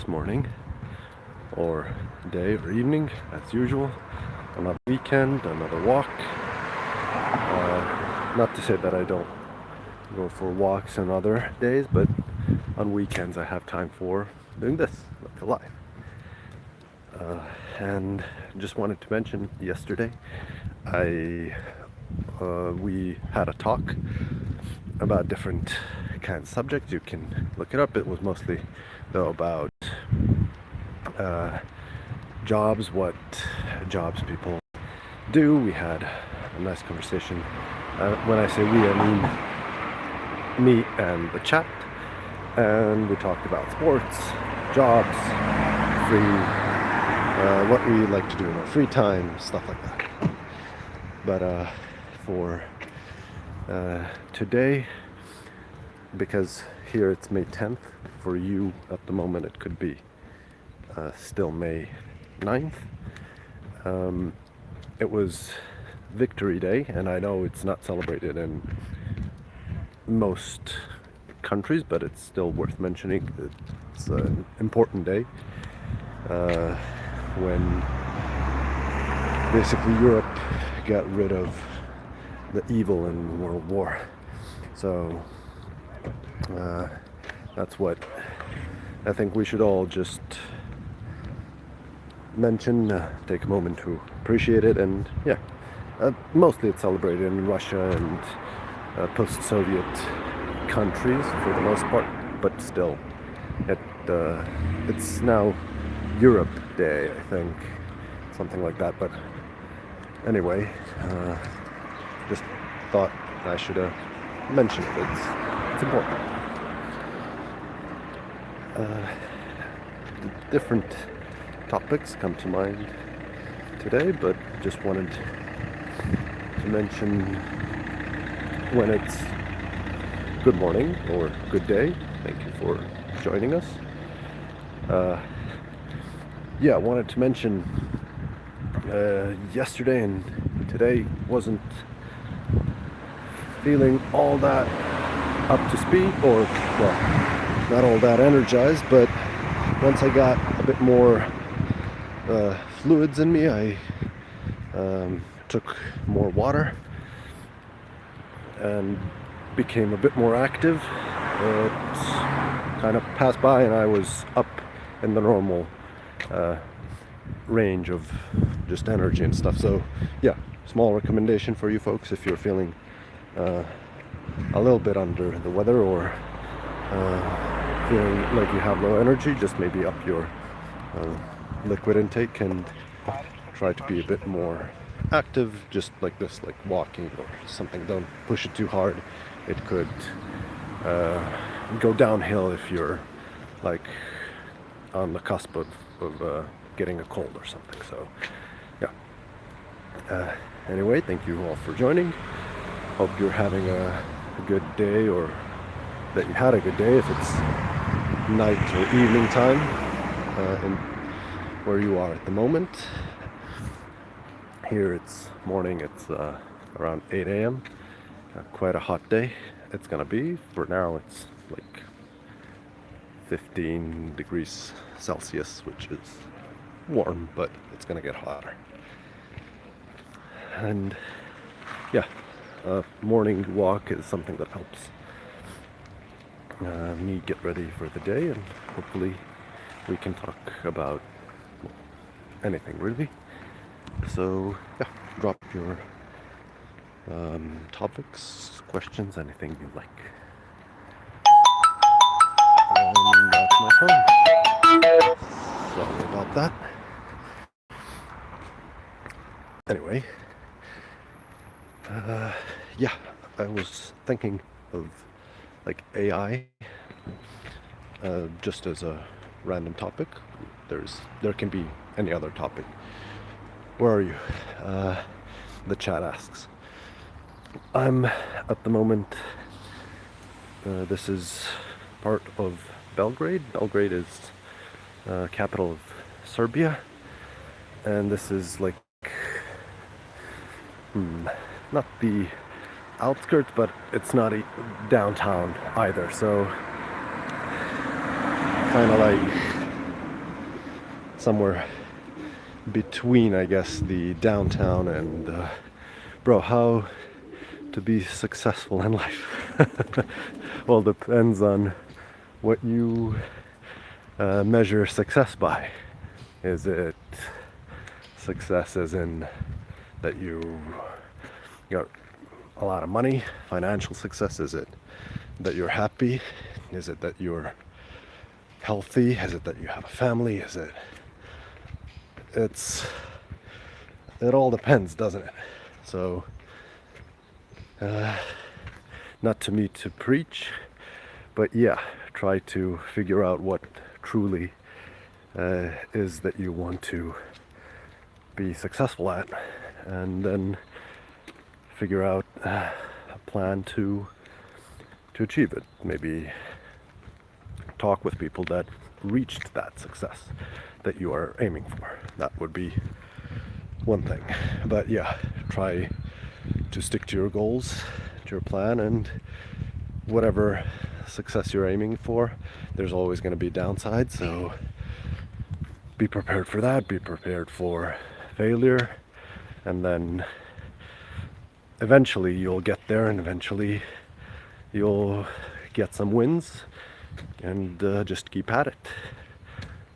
this morning, or day, or evening, as usual. Another weekend, another walk. Not to say that I don't go for walks on other days, but on weekends I have time for doing this, like a live. And just wanted to mention, yesterday we had a talk about different kind of subjects. You can look it up. It was mostly though about jobs, what jobs people do. We had a nice conversation. When I say we, I mean me and the chat. And we talked about sports, jobs, what we like to do in our free time, stuff like that. But for today, because here it's May 10th, for you at the moment it could be still May 9th. It was Victory Day, and I know it's not celebrated in most countries, but it's still worth mentioning. It's an important day when basically Europe got rid of the evil in World War. So that's what I think we should all just mention, take a moment to appreciate it. And yeah, mostly it's celebrated in Russia and post-Soviet countries for the most part, but still it's now Europe Day, I think, something like that. But anyway, just thought I should mention it. It's important. Different topics come to mind today, but just wanted to mention when it's good morning or good day. Thank you for joining us. I wanted to mention yesterday and today wasn't feeling all that up to speed, or well, not all that energized, but once I got a bit more fluids in me, I took more water and became a bit more active. It kind of passed by and I was up in the normal range of just energy and stuff. So yeah, small recommendation for you folks if you're feeling a little bit under the weather, or feeling like you have low energy, just maybe up your liquid intake and try to be a bit more active, just like this, like walking or something. Don't push it too hard. It could go downhill if you're like on the cusp of getting a cold or something. So yeah, anyway, thank you all for joining. Hope you're having a good day, or that you had a good day if it's night or evening time in where you are at the moment. Here it's morning. It's around 8 a.m. Quite a hot day it's gonna be. For now it's like 15 degrees Celsius, which is warm, but it's gonna get hotter. And yeah, a morning walk is something that helps me get ready for the day, and hopefully we can talk about anything really. So yeah, drop your topics, questions, anything you like. And that's my phone. Sorry about that. Anyway, yeah, I was thinking of like AI, just as a random topic. There can be any other topic. Where are you? The chat asks. I'm at the moment, this is part of Belgrade. Belgrade is capital of Serbia, and this is like not the outskirts, but it's not a downtown either. So kind of like somewhere between, I guess, the downtown and bro, how to be successful in life? Well, depends on what you measure success by. Is it success as in that you got a lot of money, financial success? Is it that you're happy? Is it that you're healthy? Is it that you have a family? It all depends, doesn't it? So not to me to preach, but yeah, try to figure out what truly is that you want to be successful at, and then figure out a plan to achieve it. Maybe talk with people that reached that success that you are aiming for. That would be one thing. But yeah, try to stick to your goals, to your plan, and whatever success you're aiming for, there's always going to be downsides, so be prepared for that. Be prepared for failure, and then eventually you'll get there, and eventually you'll get some wins, and just keep at it.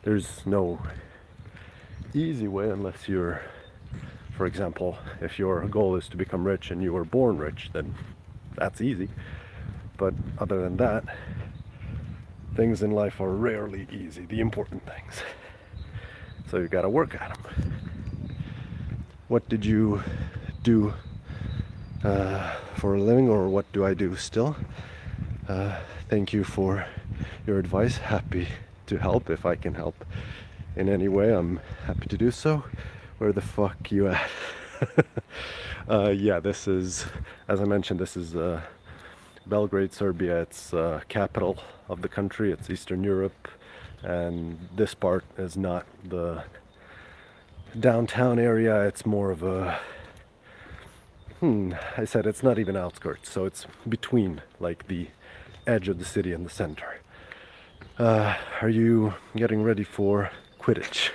There's no easy way unless you're, for example, if your goal is to become rich and you were born rich, then that's easy. But other than that, things in life are rarely easy, the important things. So you gotta work at them. What did you do for a living, or what do I do still? Thank you for your advice. Happy to help. If I can help in any way, I'm happy to do so. Where the fuck you at? Yeah, this is, as I mentioned, this is Belgrade, Serbia. It's capital of the country. It's Eastern Europe, and this part is not the downtown area. It's more of a I said it's not even outskirts, so it's between, like, the edge of the city and the center. Are you getting ready for Quidditch?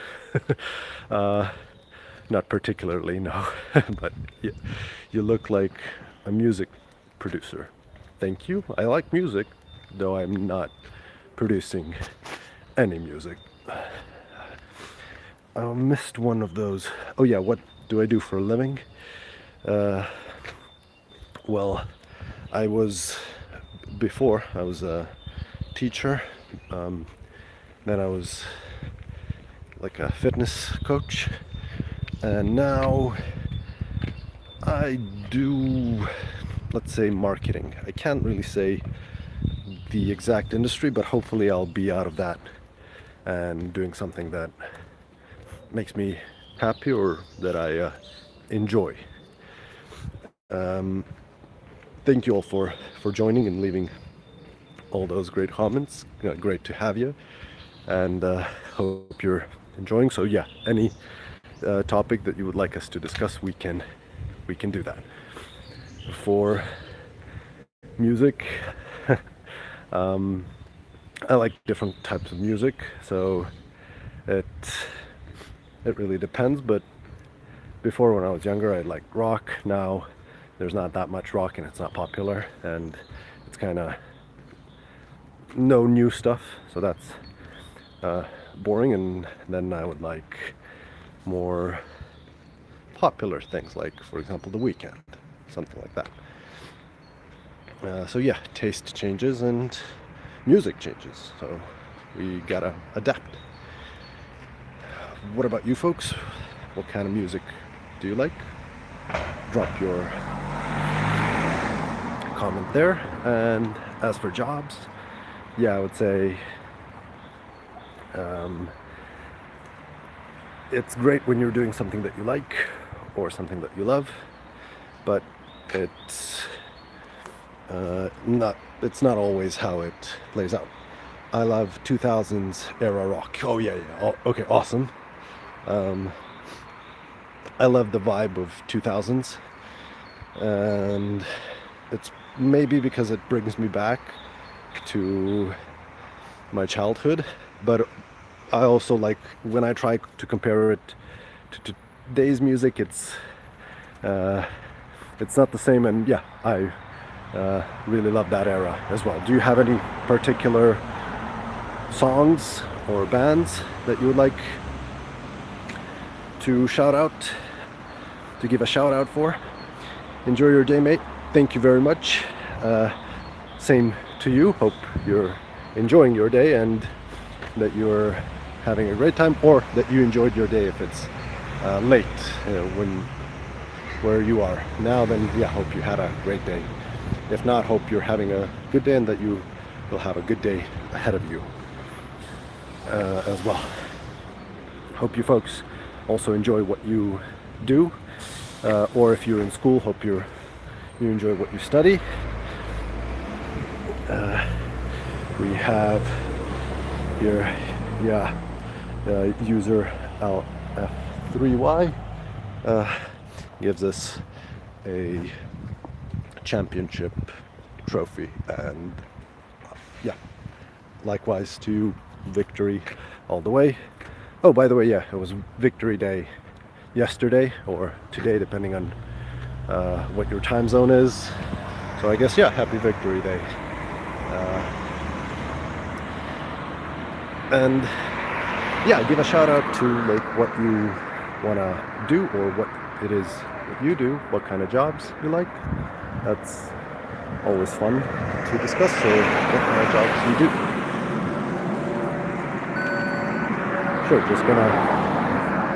Not particularly, no. But you look like a music producer. Thank you. I like music, though I'm not producing any music. I missed one of those. Oh yeah, what do I do for a living? Well, I was a teacher, then I was like a fitness coach, and now I do, let's say, marketing. I can't really say the exact industry, but hopefully I'll be out of that and doing something that makes me happy, or that I enjoy. Thank you all for joining and leaving all those great comments. Great to have you, and hope you're enjoying. So yeah, any topic that you would like us to discuss, we can do that. For music, I like different types of music, so it really depends. But before, when I was younger, I liked rock. Now there's not that much rock, and it's not popular, and it's kind of no new stuff, so that's boring. And then I would like more popular things, like, for example, The Weeknd, something like that. So yeah, taste changes and music changes, so we gotta adapt. What about you folks? What kind of music do you like? Drop your comment there. And as for jobs, yeah, I would say it's great when you're doing something that you like or something that you love, but it's not always how it plays out. I love 2000s era rock. Oh yeah. Oh, okay, awesome. I love the vibe of 2000s, and it's maybe because it brings me back to my childhood, but I also like when I try to compare it to today's music. It's not the same, and yeah, I really love that era as well. Do you have any particular songs or bands that you would like to shout out, to give a shout out for? Enjoy your day, mate. Thank you very much. Same to you. Hope you're enjoying your day and that you're having a great time, or that you enjoyed your day if it's late when where you are now. Then yeah, hope you had a great day. If not, hope you're having a good day and that you will have a good day ahead of you as well. Hope you folks also enjoy what you do, or if you're in school, hope you enjoy what you study. We have here, user LF3Y gives us a championship trophy, and yeah, likewise to you, victory all the way. Oh, by the way, yeah, it was Victory Day yesterday or today, depending on what your time zone is. So I guess, yeah, happy Victory Day. And yeah, give a shout out to like what you want to do, or what it is that you do, what kind of jobs you like. That's always fun to discuss, so what kind of jobs you do. Sure, just gonna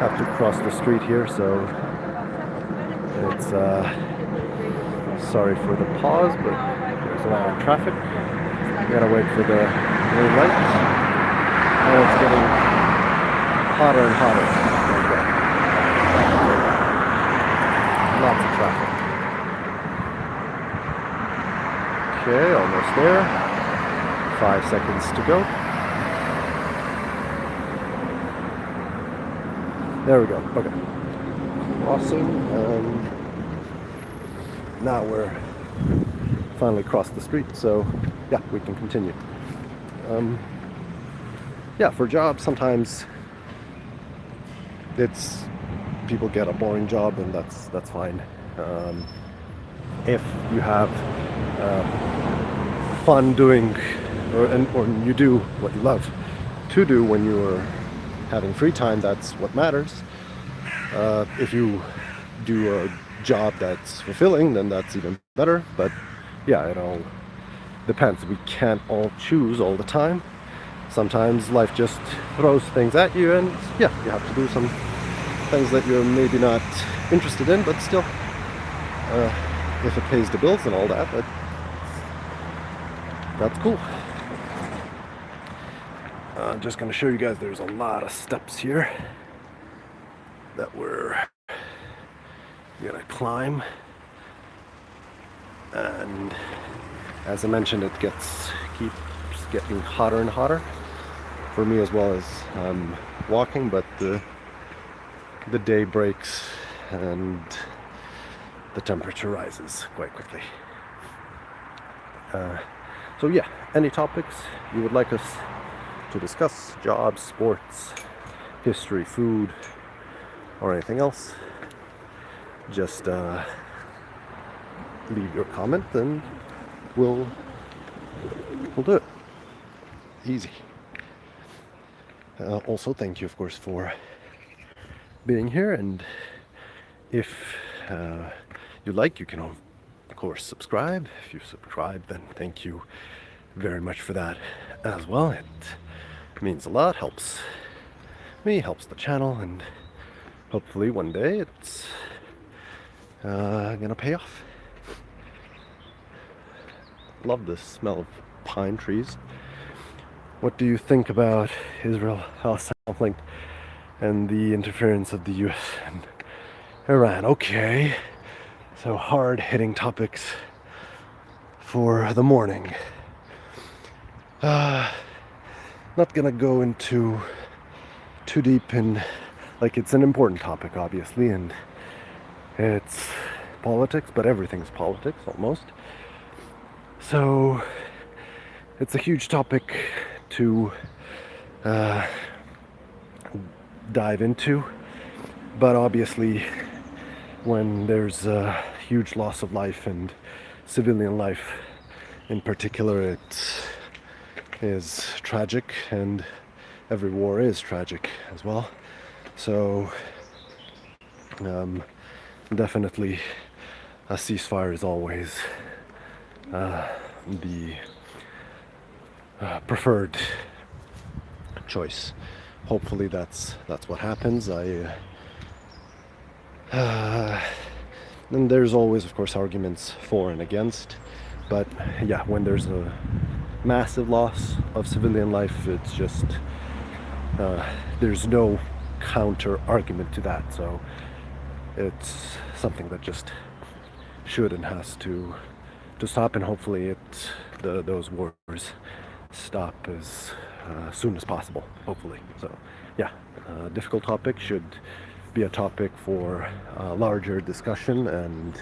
have to cross the street here, so it's sorry for the pause, but there's a lot of traffic. We gotta wait for the green light. And it's getting hotter and hotter. Okay. Lots of traffic. Okay, almost there. 5 seconds to go. There we go. Okay. Crossing, and now we're finally crossed the street, so yeah, we can continue. Yeah, for jobs, sometimes it's people get a boring job, and that's fine. If you have fun doing, or you do what you love to do when you're having free time, that's what matters. If you do a job that's fulfilling, then that's even better. But yeah, it all depends. We can't all choose all the time. Sometimes life just throws things at you, and yeah, you have to do some things that you're maybe not interested in, but still, if it pays the bills and all that, that's cool. I'm just going to show you guys, there's a lot of steps here that we're going to climb, and as I mentioned, it keeps getting hotter and hotter for me, as well as walking, but the day breaks and the temperature rises quite quickly. So yeah, any topics you would like us to discuss, jobs, sports, history, food, or anything else, just leave your comment and we'll do it. Easy. Also, thank you, of course, for being here, and if you like, you can, of course, subscribe. If you subscribe, then thank you very much for that as well. It means a lot, helps me, helps the channel, and hopefully one day it's gonna pay off. Love the smell of pine trees. What do you think about Israel-Palestine conflict and the interference of the US and Iran? Okay, so hard-hitting topics for the morning. Not gonna go into too deep in, like, it's an important topic, obviously, and it's politics, but everything's politics almost. So it's a huge topic to dive into. But obviously, when there's a huge loss of life and civilian life in particular, it is tragic, and every war is tragic as well. So, um, definitely, a ceasefire is always the preferred choice. Hopefully, that's what happens. And there's always, of course, arguments for and against. But yeah, when there's a massive loss of civilian life, it's just there's no counter argument to that. So it's something that just should and has to stop, and hopefully those wars stop as soon as possible. Hopefully. So yeah, difficult topic, should be a topic for larger discussion. And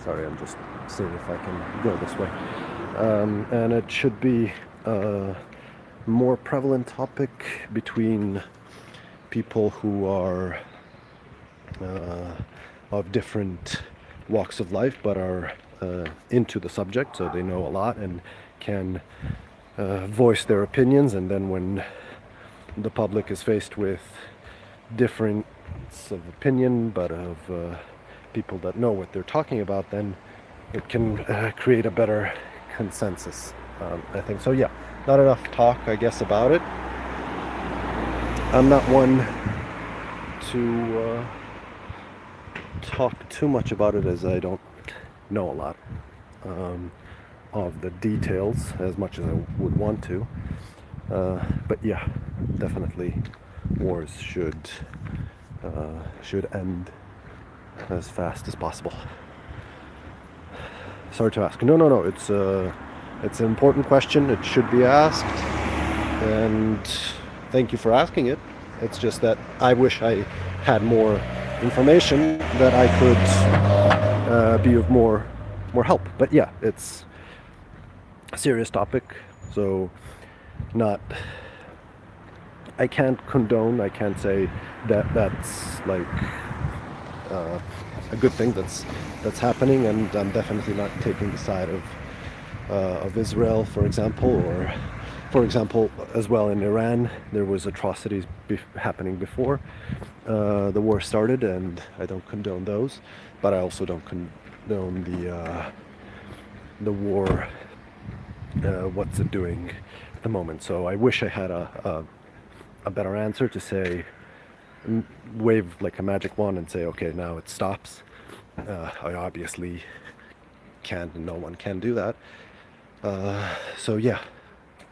sorry, I'm just seeing if I can go this way. And it should be a more prevalent topic between people who are of different walks of life but are into the subject, so they know a lot and can voice their opinions. And then when the public is faced with difference of opinion but of people that know what they're talking about, then it can create a better consensus, I think. So yeah, not enough talk, I guess, about it. I'm not one to talk too much about it, as I don't know a lot of the details as much as I would want to. But yeah, definitely wars should end as fast as possible. Sorry to ask. No. It's an important question. It should be asked, and thank you for asking it. It's just that I wish I had more information that I could be of more help. But yeah, it's a serious topic, so not. I can't condone. I can't say that that's like a good thing that's happening, and I'm definitely not taking the side of Israel, for example, or for example, as well in Iran, there was atrocities happening before the war started, and I don't condone those. But I also don't condone the war. What's it doing at the moment? So I wish I had a better answer to say, wave like a magic wand and say, okay, now it stops. I obviously can't, and no one can do that. So yeah,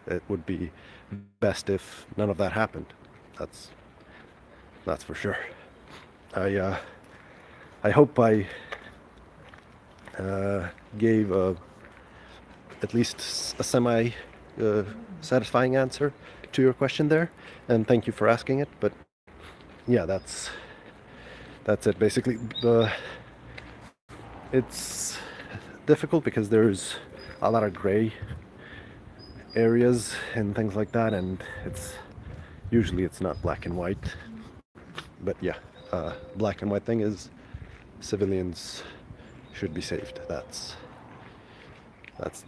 it would be best if none of that happened. That's for sure. I hope I gave at least a semi satisfying answer to your question there, and thank you for asking it. But yeah, that's it basically. It's difficult because there's a lot of gray areas and things like that, and it's not black and white. But yeah, black and white thing is civilians should be saved. That's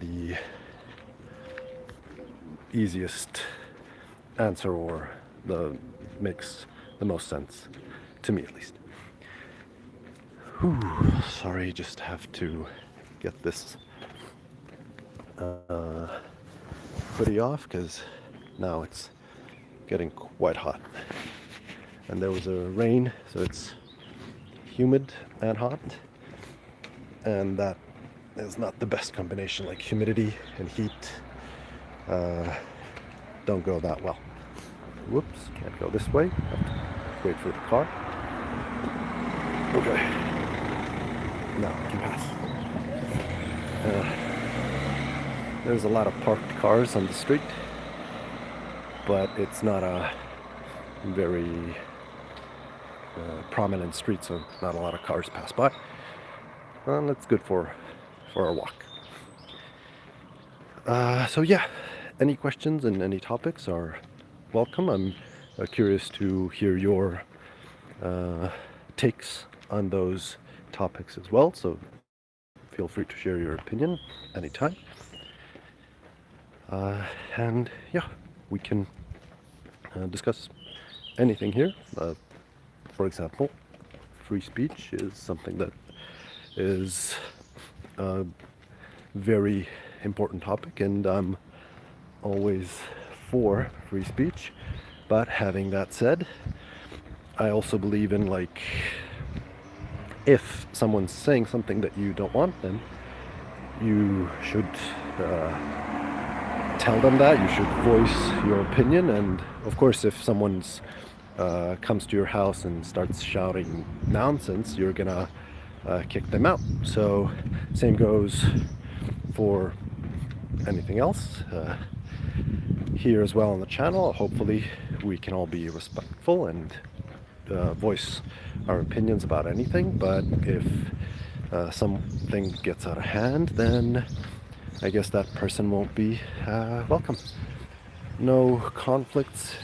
the easiest answer, or makes the most sense to me, at least. Whew, sorry, just have to get this hoodie off because now it's getting quite hot. And there was a rain, so it's humid and hot. And that is not the best combination, like humidity and heat don't go that well. Whoops, can't go this way. Have to wait for the car. Okay. Now I can pass. There's a lot of parked cars on the street, but it's not a very prominent street, so not a lot of cars pass by. And that's good for our walk. So yeah, any questions and any topics are welcome. I'm curious to hear your uh, takes on those topics as well. So feel free to share your opinion anytime. And yeah, we can discuss anything here. For example, free speech is something that is a very important topic, and I'm always for free speech. But having that said, I also believe in, like, if someone's saying something that you don't want, then you should tell them that. You should voice your opinion. And of course, if someone's comes to your house and starts shouting nonsense, you're gonna kick them out. So same goes for anything else here as well on the channel. Hopefully we can all be respectful and voice our opinions about anything. But if something gets out of hand, then I guess that person won't be welcome. No conflicts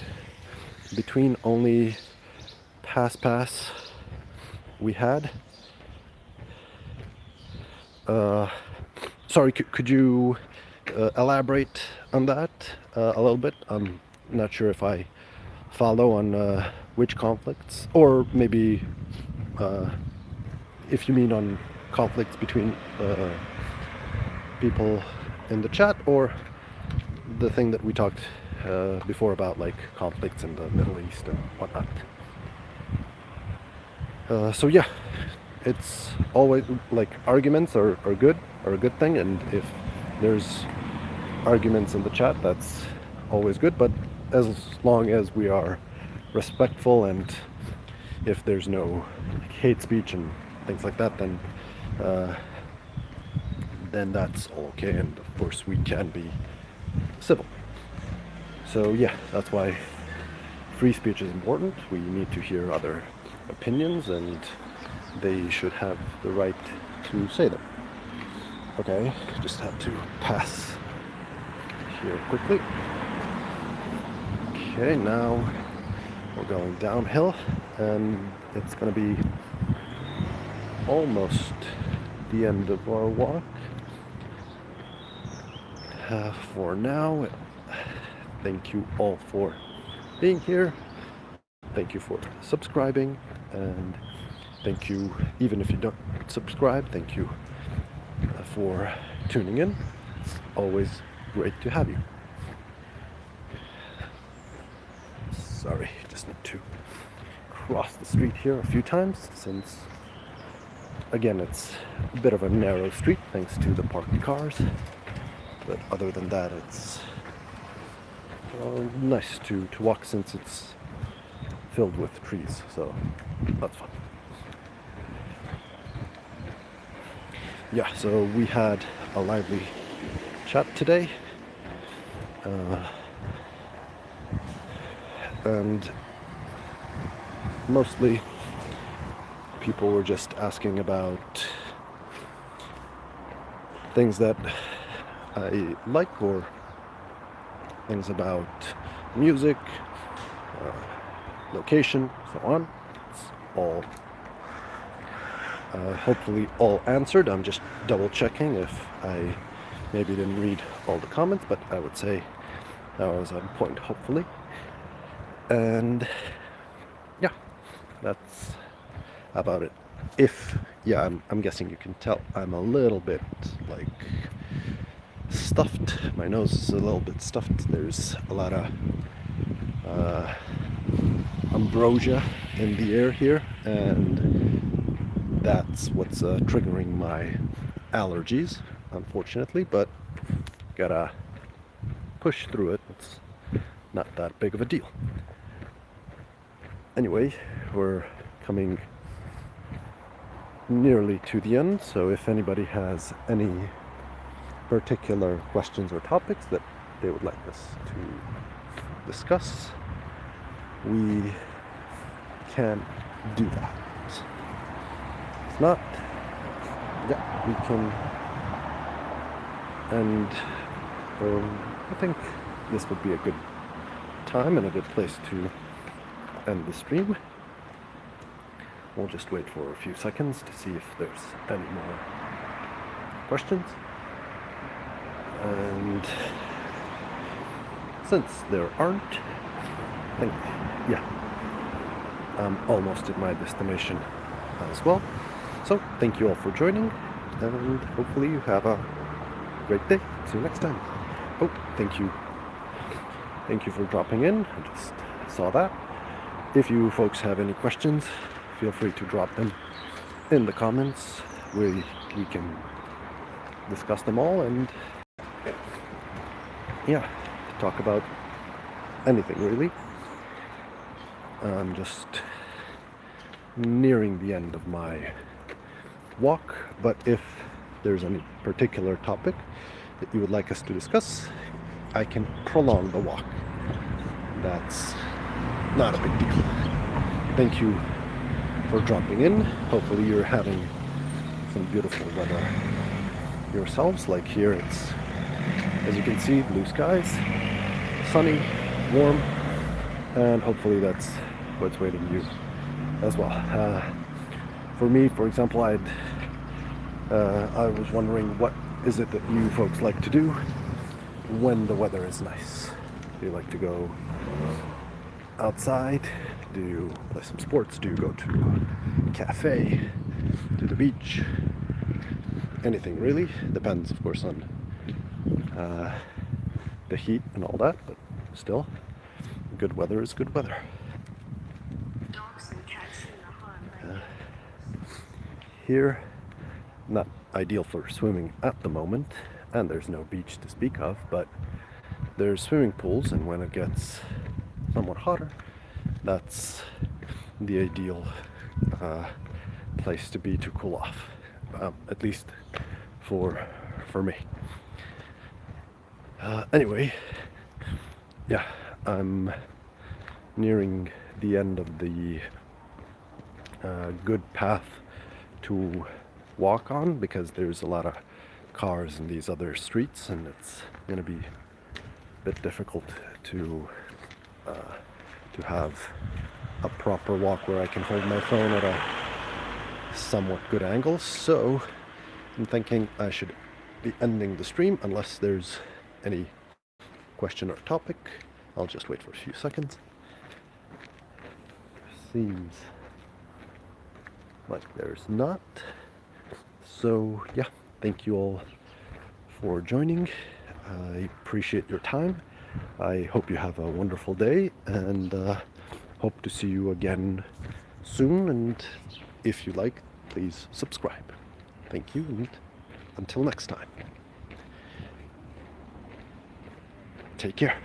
between, only pass we had. Sorry, could you elaborate on that a little bit? I'm not sure if I follow on which conflicts, or maybe if you mean on conflicts between people in the chat, or the thing that we talked before about, like conflicts in the Middle East and whatnot. So yeah, it's always like arguments are good, are a good thing, and if there's arguments in the chat, that's always good. But as long as we are respectful, and if there's no hate speech and things like that, then that's all okay, and of course we can be civil. So yeah, that's why free speech is important. We need to hear other opinions, and they should have the right to say them. Okay, just have to pass here quickly. Okay, now we're going downhill, and it's gonna be almost the end of our walk. For now, thank you all for being here. Thank you for subscribing, and thank you, even if you don't subscribe, thank you for tuning in. It's always great to have you. Sorry, just need to cross the street here a few times, since again it's a bit of a narrow street thanks to the parked cars. But other than that, it's nice to walk, since it's filled with trees, so that's fun. Yeah, so we had a lively chat today, and mostly people were just asking about things that I like, or things about music, location, so on. It's all hopefully all answered. I'm just double checking if I maybe didn't read all the comments, but I would say that was on point, hopefully. And yeah, that's about it. I'm guessing you can tell I'm a little bit like stuffed. My nose is a little bit stuffed. There's a lot of ambrosia in the air here, and that's what's triggering my allergies, unfortunately, but gotta push through it. It's not that big of a deal. Anyway, we're coming nearly to the end, so if anybody has any particular questions or topics that they would like us to discuss, we can do that. If not, yeah, we can. And I think this would be a good time and a good place to end the stream. We'll just wait for a few seconds to see if there's any more questions. And since there aren't, I think, yeah, I'm almost at my destination as well. So thank you all for joining, and hopefully you have a great day. See you next time. Oh, thank you. Thank you for dropping in. I just saw that. If you folks have any questions, feel free to drop them in the comments. We can discuss them all and, yeah, talk about anything really. I'm just nearing the end of my walk, but if there's any particular topic that you would like us to discuss, I can prolong the walk. That's not a big deal. Thank you for dropping in. Hopefully you're having some beautiful weather yourselves. Like here, it's, as you can see, blue skies, sunny, warm, and hopefully that's what's waiting you as well. For me, for example, I was wondering, what is it that you folks like to do when the weather is nice? Do you like to go outside? Do you play some sports? Do you go to a cafe? To the beach? Anything really. Depends, of course, on the heat and all that, but still, good weather is good weather. Here, not ideal for swimming at the moment, and there's no beach to speak of, but there's swimming pools, and when it gets somewhat hotter, that's the ideal place to be to cool off, at least for me. Anyway, yeah, I'm nearing the end of the good path to walk on, because there's a lot of cars in these other streets, and it's going to be a bit difficult to have a proper walk where I can hold my phone at a somewhat good angle. So I'm thinking I should be ending the stream unless there's any question or topic. I'll just wait for a few seconds. Seems like there's not. So yeah, thank you all for joining. I appreciate your time. I hope you have a wonderful day, and hope to see you again soon. And if you like, please subscribe. Thank you, and until next time, take care.